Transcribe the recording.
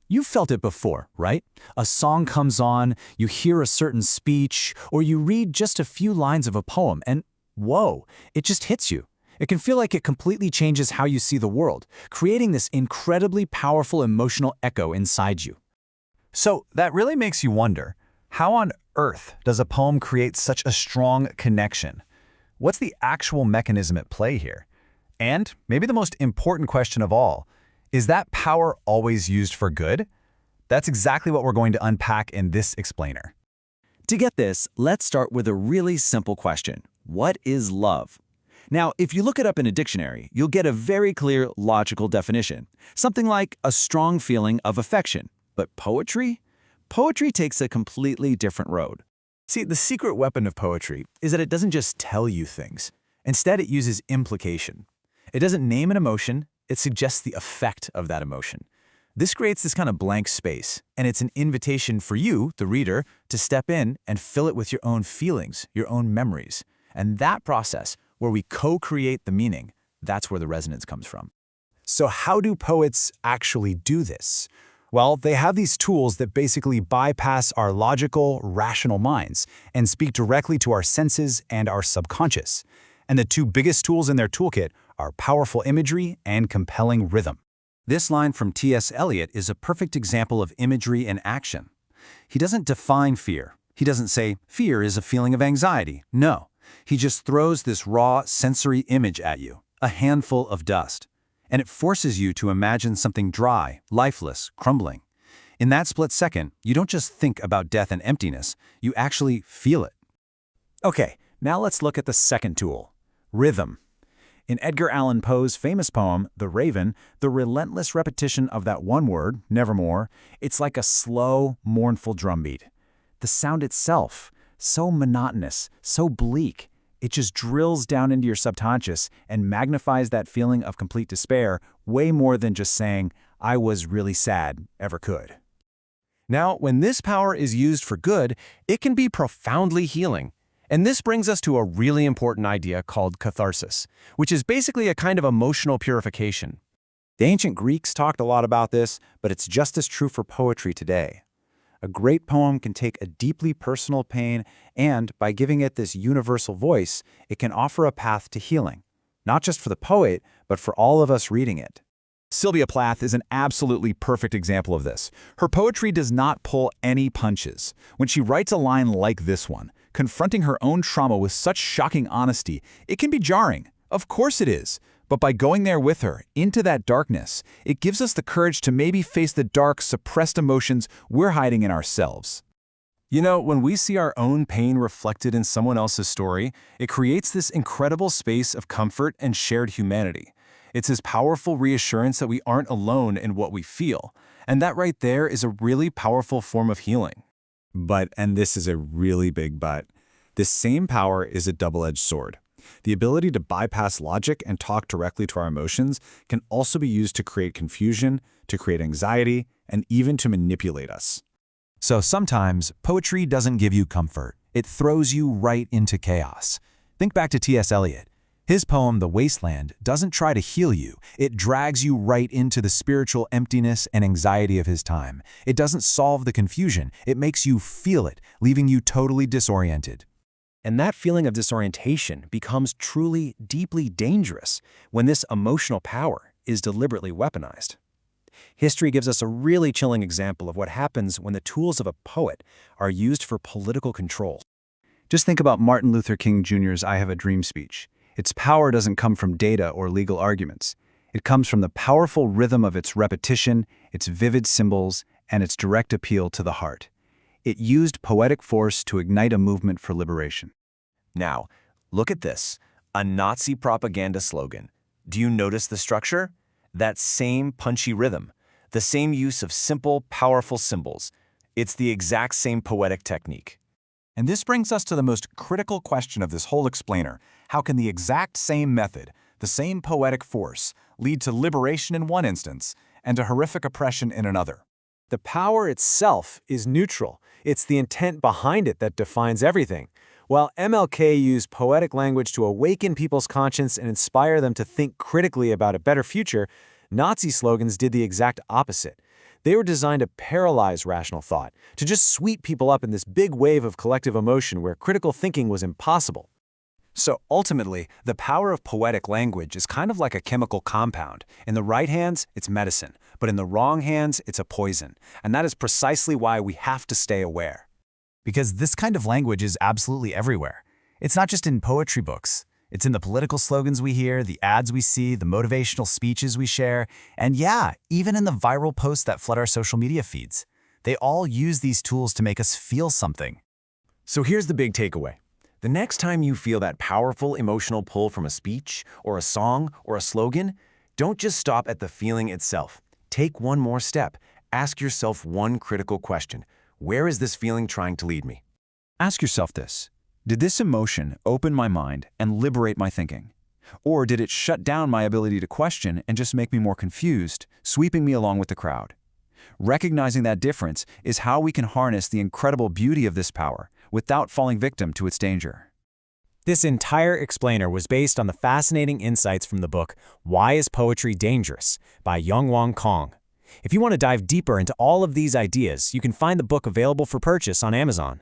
You've felt it before, right? A song comes on, you hear a certain speech, or you read just a few lines of a poem, and whoa, it just hits you. It can feel like it completely changes how you see the world, creating this incredibly powerful emotional echo inside you. So that really makes you wonder, how on earth does a poem create such a strong connection? What's the actual mechanism at play here? And maybe the most important question of all, is that power always used for good? That's exactly what we're going to unpack in this explainer. To get this, let's start with a really simple question. What is love? Now, if you look it up in a dictionary, you'll get a very clear, logical definition. Something like a strong feeling of affection. But poetry? Poetry takes a completely different road. See, the secret weapon of poetry is that it doesn't just tell you things. Instead, it uses implication. It doesn't name an emotion, it suggests the effect of that emotion. This creates this kind of blank space, and it's an invitation for you, the reader, to step in and fill it with your own feelings, your own memories. And that process, where we co-create the meaning, that's where the resonance comes from. So how do poets actually do this? Well, they have these tools that basically bypass our logical, rational minds and speak directly to our senses and our subconscious. And the two biggest tools in their toolkit are powerful imagery and compelling rhythm. This line from T.S. Eliot is a perfect example of imagery in action. He doesn't define fear. He doesn't say, fear is a feeling of anxiety. No, he just throws this raw sensory image at you, a handful of dust. And it forces you to imagine something dry, lifeless, crumbling. In that split second, you don't just think about death and emptiness, you actually feel it. Okay, now let's look at the second tool, rhythm. In Edgar Allan Poe's famous poem, The Raven, the relentless repetition of that one word, nevermore, it's like a slow, mournful drumbeat. The sound itself, so monotonous, so bleak, it just drills down into your subconscious and magnifies that feeling of complete despair way more than just saying, I was really sad, ever could. Now, when this power is used for good, it can be profoundly healing. And this brings us to a really important idea called catharsis, which is basically a kind of emotional purification. The ancient Greeks talked a lot about this, but it's just as true for poetry today. A great poem can take a deeply personal pain and, by giving it this universal voice, it can offer a path to healing, not just for the poet, but for all of us reading it. Sylvia Plath is an absolutely perfect example of this. Her poetry does not pull any punches. When she writes a line like this one, confronting her own trauma with such shocking honesty, it can be jarring. Of course it is. But by going there with her, into that darkness, it gives us the courage to maybe face the dark, suppressed emotions we're hiding in ourselves. You know, when we see our own pain reflected in someone else's story, it creates this incredible space of comfort and shared humanity. It's this powerful reassurance that we aren't alone in what we feel. And that right there is a really powerful form of healing. But, and this is a really big but, this same power is a double-edged sword. The ability to bypass logic and talk directly to our emotions can also be used to create confusion, to create anxiety, and even to manipulate us. So sometimes, poetry doesn't give you comfort. It throws you right into chaos. Think back to T.S. Eliot. His poem, The Wasteland, doesn't try to heal you. It drags you right into the spiritual emptiness and anxiety of his time. It doesn't solve the confusion. It makes you feel it, leaving you totally disoriented. And that feeling of disorientation becomes truly, deeply dangerous when this emotional power is deliberately weaponized. History gives us a really chilling example of what happens when the tools of a poet are used for political control. Just think about Martin Luther King Jr.'s I Have a Dream speech. Its power doesn't come from data or legal arguments. It comes from the powerful rhythm of its repetition, its vivid symbols, and its direct appeal to the heart. It used poetic force to ignite a movement for liberation. Now, look at this, a Nazi propaganda slogan. Do you notice the structure? That same punchy rhythm, the same use of simple, powerful symbols. It's the exact same poetic technique. And this brings us to the most critical question of this whole explainer. How can the exact same method, the same poetic force, lead to liberation in one instance and to horrific oppression in another? The power itself is neutral. It's the intent behind it that defines everything. While MLK used poetic language to awaken people's conscience and inspire them to think critically about a better future, Nazi slogans did the exact opposite. They were designed to paralyze rational thought, to just sweep people up in this big wave of collective emotion where critical thinking was impossible. So ultimately, the power of poetic language is kind of like a chemical compound. In the right hands, it's medicine, but in the wrong hands, it's a poison. And that is precisely why we have to stay aware. Because this kind of language is absolutely everywhere. It's not just in poetry books. It's in the political slogans we hear, the ads we see, the motivational speeches we share, and yeah, even in the viral posts that flood our social media feeds. They all use these tools to make us feel something. So here's the big takeaway. The next time you feel that powerful emotional pull from a speech, or a song, or a slogan, don't just stop at the feeling itself. Take one more step. Ask yourself one critical question. Where is this feeling trying to lead me? Ask yourself this. Did this emotion open my mind and liberate my thinking? Or did it shut down my ability to question and just make me more confused, sweeping me along with the crowd? Recognizing that difference is how we can harness the incredible beauty of this power without falling victim to its danger. This entire explainer was based on the fascinating insights from the book Why is Poetry Dangerous? By Young-Won Kong. If you want to dive deeper into all of these ideas, you can find the book available for purchase on Amazon.